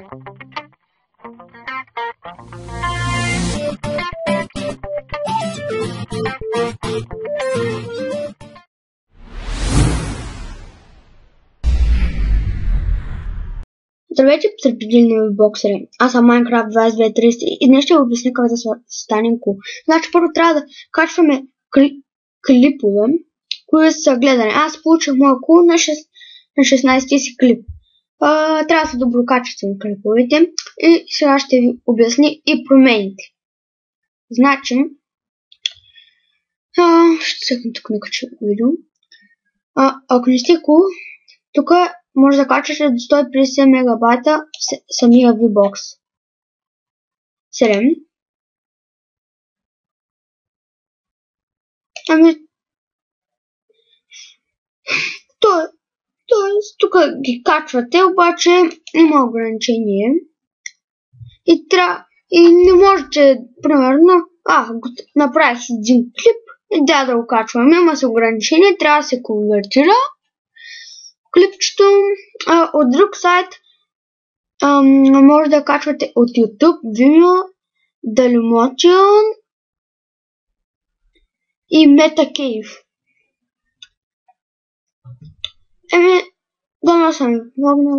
Здравейте, потребители на вебоксери. Аз съм Minecraft 2230 и днес ще ви обясня как да станем cool. Значи първо трябва да качваме клипове, които са гледани. Аз получих моя cool на 16 си клип. Трябва да са доброкачествени клиповете и сега ще ви обясня и промените. Значи, ще цъкна тук на кача видео. Ако не сте cool, тук може да качвате до 150 мегабайта самия VBOX 7. Тук ги качвате, обаче има ограничение. И не можете, примерно, направих един клип и да го качвам. Има се ограничение, трябва да се конвертира клипчето от друг сайт. Може да качвате от YouTube, Vimeo, Dailymotion и MetaCave. Дано съм ви помогнал.